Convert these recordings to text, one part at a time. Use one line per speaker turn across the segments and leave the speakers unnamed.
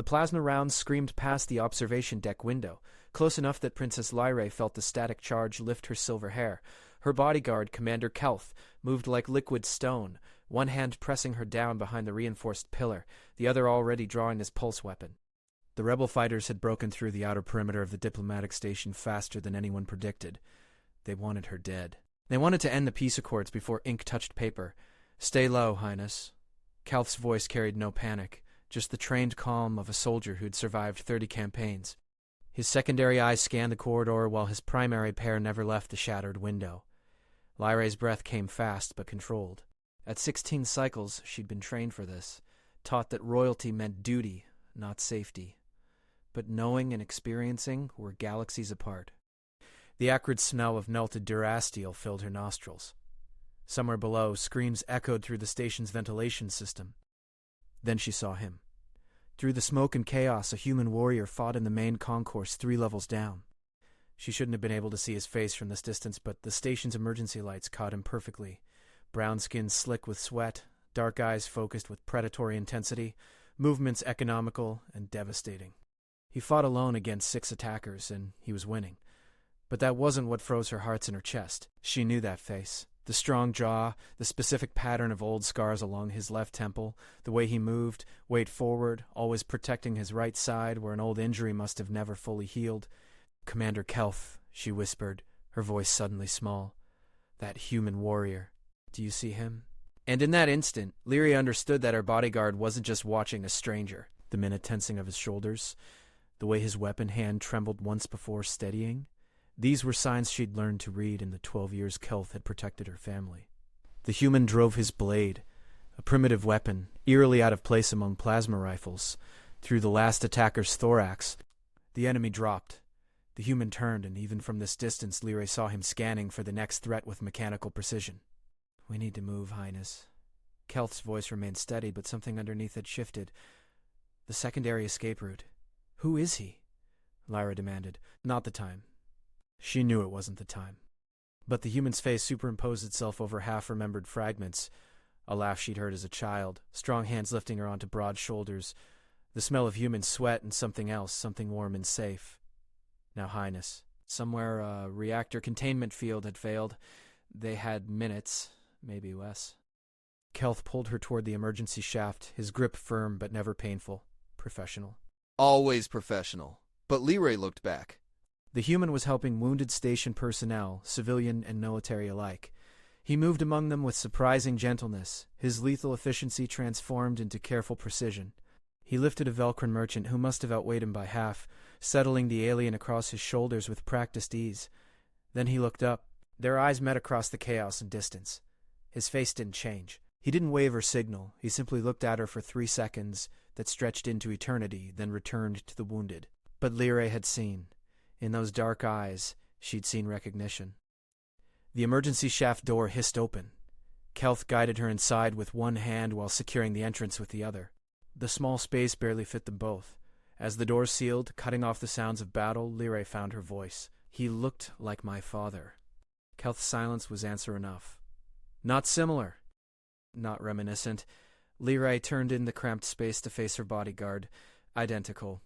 The plasma rounds screamed past the observation deck window, close enough that Princess Lyrae felt the static charge lift her silver hair. Her bodyguard, Commander Kelth, moved like liquid stone, one hand pressing her down behind the reinforced pillar, the other already drawing his pulse weapon. The rebel fighters had broken through the outer perimeter of the diplomatic station faster than anyone predicted. They wanted her dead. They wanted to end the peace accords before ink touched paper. "Stay low, Highness." Kelth's voice carried no panic, just the trained calm of a soldier who'd survived 30 campaigns. His secondary eyes scanned the corridor while his primary pair never left the shattered window. Lyrae's breath came fast but controlled. At 16 cycles, she'd been trained for this, taught that royalty meant duty, not safety. But knowing and experiencing were galaxies apart. The acrid smell of melted durasteel filled her nostrils. Somewhere below, screams echoed through the station's ventilation system. Then she saw him. Through the smoke and chaos, a human warrior fought in the main concourse 3 levels down. She shouldn't have been able to see his face from this distance, but the station's emergency lights caught him perfectly. Brown skin slick with sweat, dark eyes focused with predatory intensity, movements economical and devastating. He fought alone against 6 attackers, and he was winning. But that wasn't what froze her heart in her chest. She knew that face. The strong jaw, the specific pattern of old scars along his left temple, the way he moved, weighed forward, always protecting his right side where an old injury must have never fully healed. "Commander Kelth," she whispered, her voice suddenly small. "That human warrior. Do you see him?" And in that instant, Lyrae understood that her bodyguard wasn't just watching a stranger. The minute tensing of his shoulders, the way his weapon hand trembled once before steadying. These were signs she'd learned to read in the 12 years Kelth had protected her family. The human drove his blade, a primitive weapon, eerily out of place among plasma rifles, through the last attacker's thorax. The enemy dropped. The human turned, and even from this distance, Lyrae saw him scanning for the next threat with mechanical precision. "We need to move, Highness." Kelth's voice remained steady, but something underneath had shifted. "The secondary escape route. Who is he?" Lyra demanded. "Not the time." She knew it wasn't the time. But the human's face superimposed itself over half-remembered fragments. A laugh she'd heard as a child, strong hands lifting her onto broad shoulders, the smell of human sweat and something else, something warm and safe. "Now, Highness, somewhere a reactor containment field had failed. They had minutes, maybe less." Kelth pulled her toward the emergency shaft, his grip firm but never painful. Professional.
Always professional. But Lyrae looked back.
The human was helping wounded station personnel, civilian and military alike. He moved among them with surprising gentleness, his lethal efficiency transformed into careful precision. He lifted a Velcrin merchant who must have outweighed him by half, settling the alien across his shoulders with practiced ease. Then he looked up. Their eyes met across the chaos and distance. His face didn't change. He didn't wave or signal. He simply looked at her for 3 seconds that stretched into eternity, then returned to the wounded. But Lyrae had seen. In those dark eyes, she'd seen recognition. The emergency shaft door hissed open. Kelth guided her inside with one hand while securing the entrance with the other. The small space barely fit them both. As the door sealed, cutting off the sounds of battle, Lyrae found her voice. "He looked like my father." Kelth's silence was answer enough. "Not similar." Not reminiscent. Lyrae turned in the cramped space to face her bodyguard. Identical.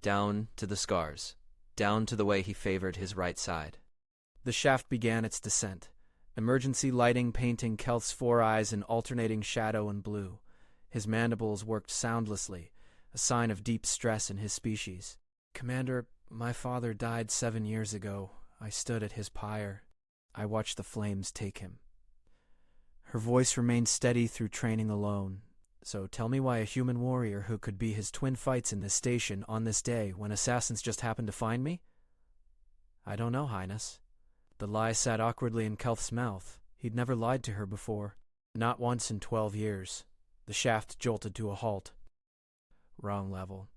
Down to the scars. Down to the way he favored his right side.
The shaft began its descent, emergency lighting painting Kelth's 4 eyes in alternating shadow and blue. His mandibles worked soundlessly, a sign of deep stress in his species. "Commander, my father died 7 years ago. I stood at his pyre. I watched the flames take him." Her voice remained steady through training alone. "So tell me why a human warrior who could be his twin fights in this station on this day when assassins just happened to find me?" "I don't know, Highness." The lie sat awkwardly in Kelth's mouth. He'd never lied to her before. Not once in 12 years. The shaft jolted to a halt. Wrong level.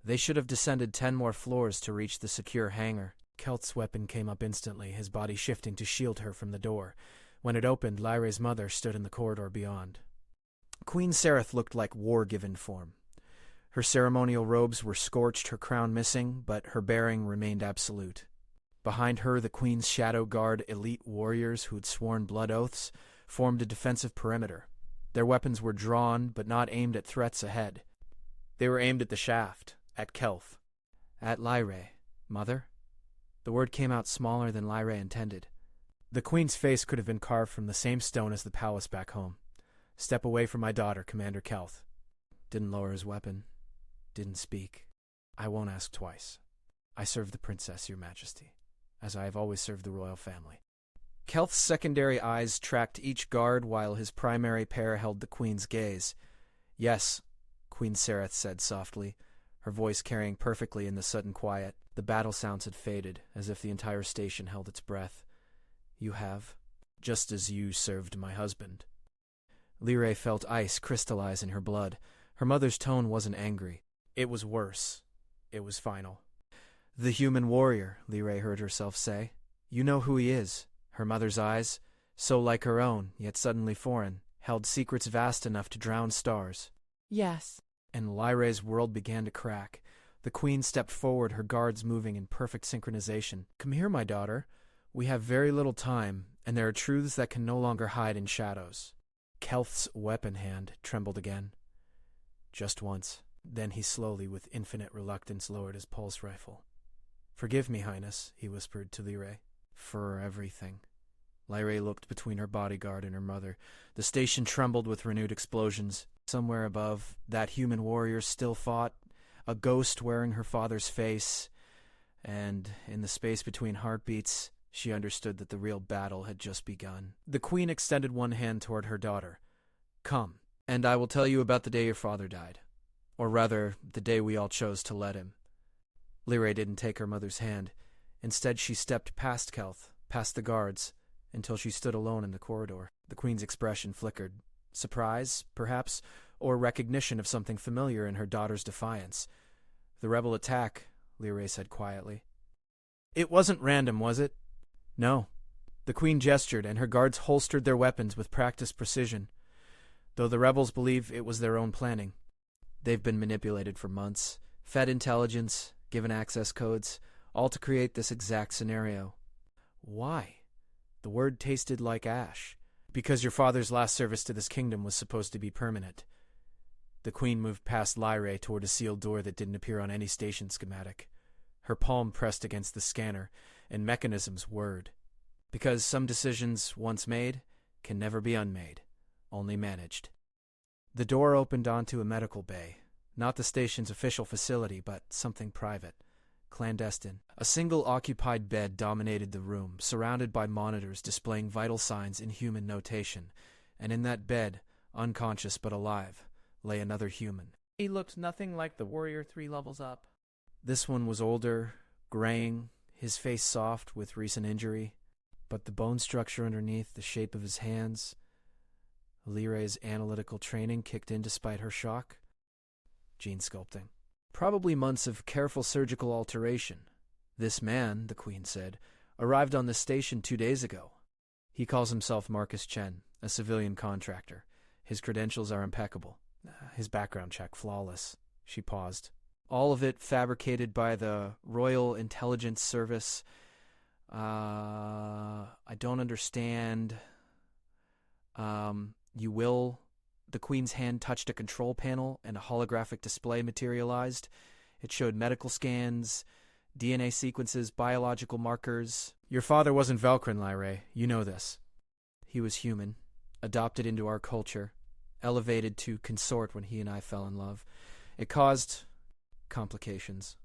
They should have descended 10 more floors to reach the secure hangar. Kelth's weapon came up instantly, his body shifting to shield her from the door. When it opened, Lyrae's mother stood in the corridor beyond. Queen Sereth looked like war-given form. Her ceremonial robes were scorched, her crown missing, but her bearing remained absolute. Behind her, the Queen's shadow guard elite warriors who'd sworn blood oaths formed a defensive perimeter. Their weapons were drawn, but not aimed at threats ahead. They were aimed at the shaft, At Kelth. At Lyrae. Mother? The word came out smaller than Lyrae intended. The queen's face could have been carved from the same stone as the palace back home. Step away from my daughter, Commander Kelth. Didn't lower his weapon. Didn't speak. I won't ask twice. I serve the princess, your majesty, as I have always served the royal family. Kelth's secondary eyes tracked each guard while his primary pair held the queen's gaze. Yes, Queen Sereth said softly, her voice carrying perfectly in the sudden quiet. The battle sounds had faded, as if the entire station held its breath. You have, just as you served my husband. Lyrae felt ice crystallize in her blood. Her mother's tone wasn't angry. It was worse. It was final. The human warrior, Lyrae heard herself say. You know who he is. Her mother's eyes, so like her own, yet suddenly foreign, held secrets vast enough to drown stars.
Yes.
And Lyrae's world began to crack. The queen stepped forward, her guards moving in perfect synchronization. Come here, my daughter. We have very little time, and there are truths that can no longer hide in shadows. Kelth's weapon hand trembled again. Just once. Then he slowly, with infinite reluctance, lowered his pulse rifle. Forgive me, Highness, he whispered to Lyrae. For everything. Lyrae looked between her bodyguard and her mother. The station trembled with renewed explosions. Somewhere above, that human warrior still fought, a ghost wearing her father's face, and in the space between heartbeats, she understood that the real battle had just begun. The queen extended one hand toward her daughter. Come, and I will tell you about the day your father died. Or rather, the day we all chose to let him. Lyrae didn't take her mother's hand. Instead, she stepped past Kelth, past the guards, until she stood alone in the corridor. The queen's expression flickered. Surprise, perhaps, or recognition of something familiar in her daughter's defiance. The rebel attack, Lyrae said quietly. It wasn't random, was it? No. The queen gestured, and her guards holstered their weapons with practiced precision, though the rebels believe it was their own planning. They've been manipulated for months, fed intelligence, given access codes, all to create this exact scenario. Why? The word tasted like ash. Because your father's last service to this kingdom was supposed to be permanent. The queen moved past Lyrae toward a sealed door that didn't appear on any station schematic. Her palm pressed against the scanner, and mechanisms whirred. Because some decisions, once made, can never be unmade, only managed. The door opened onto a medical bay, not the station's official facility, but something private, clandestine. A single occupied bed dominated the room, surrounded by monitors displaying vital signs in human notation, and in that bed, unconscious but alive, lay another human.
He looked nothing like the warrior 3 levels up.
This one was older, graying, his face soft with recent injury, but the bone structure underneath, the shape of his hands. Lyrae's analytical training kicked in despite her shock. Gene sculpting. Probably months of careful surgical alteration. This man, the queen said, arrived on the station 2 days ago. He calls himself Marcus Chen, a civilian contractor. His credentials are impeccable. His background check flawless. She paused. All of it fabricated by the Royal Intelligence Service. I don't understand. You will. The queen's hand touched a control panel and a holographic display materialized. It showed medical scans, DNA sequences, biological markers. Your father wasn't Velcrin, Lyrae. You know this. He was human, adopted into our culture, elevated to consort when he and I fell in love. It caused complications.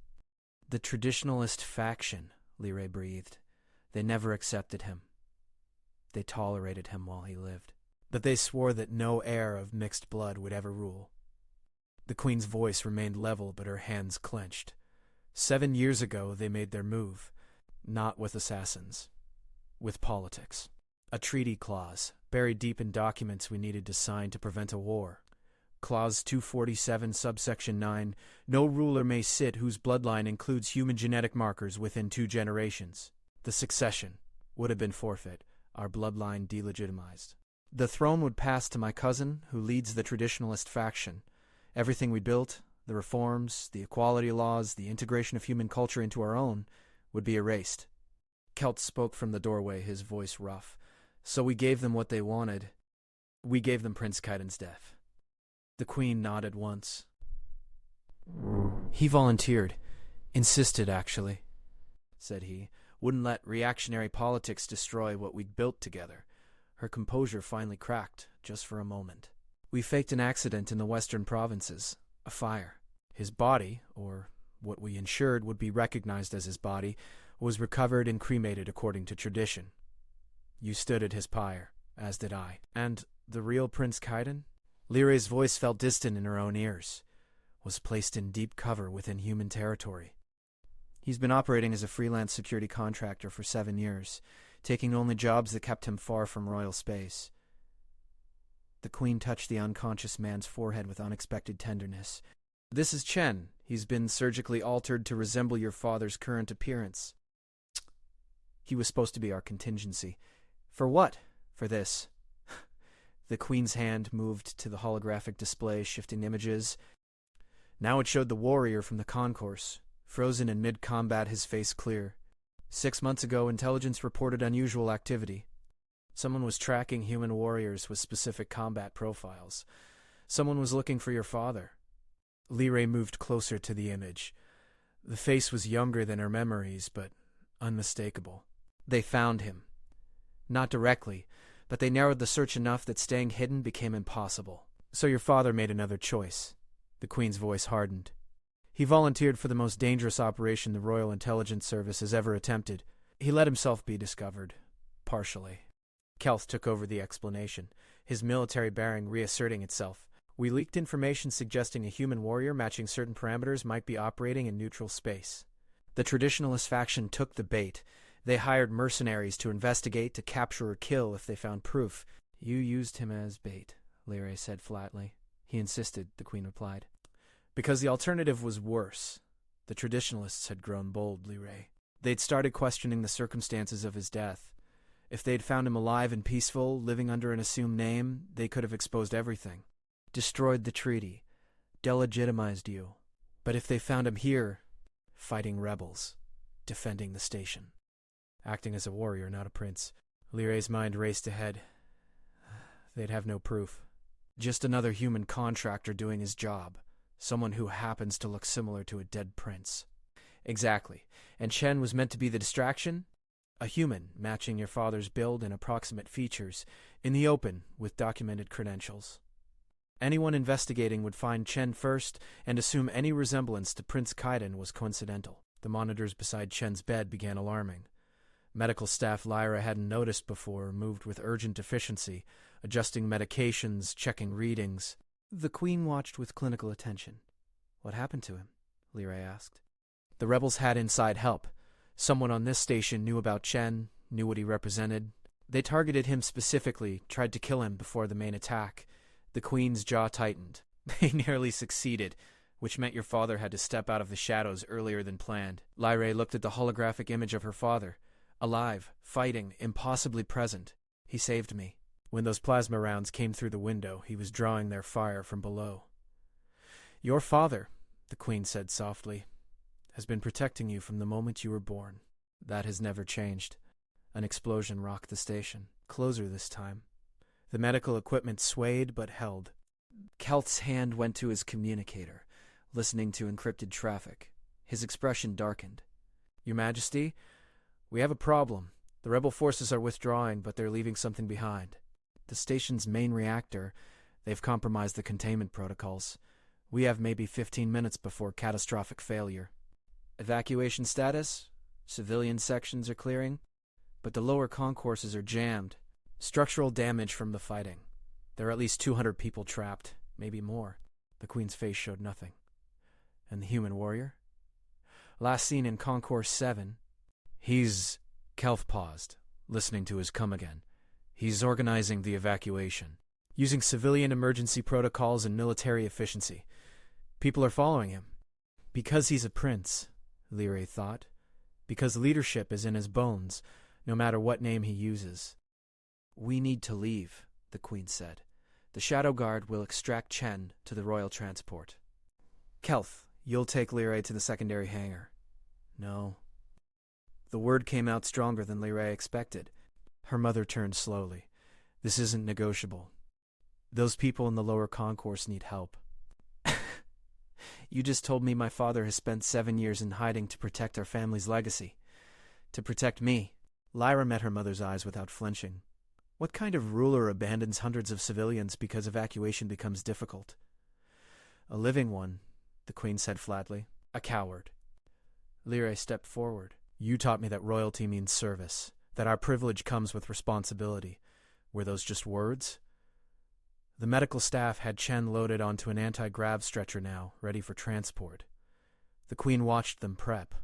The traditionalist faction, Lyrae breathed. They never accepted him. They tolerated him while he lived. But they swore that no heir of mixed blood would ever rule. The queen's voice remained level, but her hands clenched. 7 years ago, they made their move. Not with assassins. With politics. A treaty clause, buried deep in documents we needed to sign to prevent a war. Clause 247, subsection 9, no ruler may sit whose bloodline includes human genetic markers within 2 generations. The succession would have been forfeit, our bloodline delegitimized. The throne would pass to my cousin, who leads the traditionalist faction. Everything we built, the reforms, the equality laws, the integration of human culture into our own, would be erased. Kelth spoke from the doorway, his voice rough. So we gave them what they wanted. We gave them Prince Kaiden's death. The queen nodded once. He volunteered. Insisted, actually, said he. Wouldn't let reactionary politics destroy what we'd built together. Her composure finally cracked, just for a moment. We faked an accident in the western provinces. A fire. His body, or what we ensured would be recognized as his body, was recovered and cremated according to tradition. You stood at his pyre, as did I. And the real Prince Kaiden? Lyray's voice felt distant in her own ears. Was placed in deep cover within human territory. He's been operating as a freelance security contractor for 7 years, taking only jobs that kept him far from royal space. The Queen touched the unconscious man's forehead with unexpected tenderness. This is Chen. He's been surgically altered to resemble your father's current appearance. He was supposed to be our contingency. For what? For this. The Queen's hand moved to the holographic display, shifting images. Now it showed the warrior from the concourse, frozen in mid-combat, his face clear. 6 months ago, intelligence reported unusual activity. Someone was tracking human warriors with specific combat profiles. Someone was looking for your father. Lyray moved closer to the image. The face was younger than her memories, but unmistakable. They found him. Not directly, but they narrowed the search enough that staying hidden became impossible. So your father made another choice. The Queen's voice hardened. He volunteered for the most dangerous operation the Royal Intelligence Service has ever attempted. He let himself be discovered. Partially. Kelth took over the explanation, his military bearing reasserting itself. We leaked information suggesting a human warrior matching certain parameters might be operating in neutral space. The traditionalist faction took the bait. They hired mercenaries to investigate, to capture or kill if they found proof. You used him as bait, Lyray said flatly. He insisted, the Queen replied. Because the alternative was worse. The traditionalists had grown bold, Lyray. They'd started questioning the circumstances of his death. If they'd found him alive and peaceful, living under an assumed name, they could have exposed everything. Destroyed the treaty. Delegitimized you. But if they found him here, fighting rebels, defending the station. Acting as a warrior, not a prince. Lyray's mind raced ahead. They'd have no proof. Just another human contractor doing his job. Someone who happens to look similar to a dead prince. Exactly. And Chen was meant to be the distraction? A human, matching your father's build and approximate features, in the open, with documented credentials. Anyone investigating would find Chen first and assume any resemblance to Prince Kaiden was coincidental. The monitors beside Chen's bed began alarming. Medical staff Lyra hadn't noticed before moved with urgent efficiency, adjusting medications, checking readings. The Queen watched with clinical attention. What happened to him? Lyra asked. The rebels had inside help. Someone on this station knew about Chen, knew what he represented. They targeted him specifically, tried to kill him before the main attack. The Queen's jaw tightened. They nearly succeeded, which meant your father had to step out of the shadows earlier than planned. Lyra looked at the holographic image of her father. Alive, fighting, impossibly present. He saved me. When those plasma rounds came through the window, he was drawing their fire from below. Your father, the Queen said softly, has been protecting you from the moment you were born. That has never changed. An explosion rocked the station. Closer this time. The medical equipment swayed but held. Kelth's hand went to his communicator, listening to encrypted traffic. His expression darkened. Your Majesty, we have a problem. The rebel forces are withdrawing, but they're leaving something behind. The station's main reactor, they've compromised the containment protocols. We have maybe 15 minutes before catastrophic failure. Evacuation status? Civilian sections are clearing, but the lower concourses are jammed. Structural damage from the fighting. There are at least 200 people trapped, maybe more. The Queen's face showed nothing. And the human warrior? Last seen in Concourse 7. Kelth paused, listening to his come again. He's organizing the evacuation, using civilian emergency protocols and military efficiency. People are following him. Because he's a prince, Lyra thought. Because leadership is in his bones, no matter what name he uses. We need to leave, the Queen said. The Shadow Guard will extract Chen to the royal transport. Kelth, you'll take Lyra to the secondary hangar. No. The word came out stronger than Lyra expected. Her mother turned slowly. This isn't negotiable. Those people in the lower concourse need help. You just told me my father has spent 7 years in hiding to protect our family's legacy. To protect me. Lyra met her mother's eyes without flinching. What kind of ruler abandons hundreds of civilians because evacuation becomes difficult? A living one, the queen said flatly. A coward. Lyra stepped forward. You taught me that royalty means service, that our privilege comes with responsibility. Were those just words? The medical staff had Chen loaded onto an anti-grav stretcher now, ready for transport. The queen watched them prep.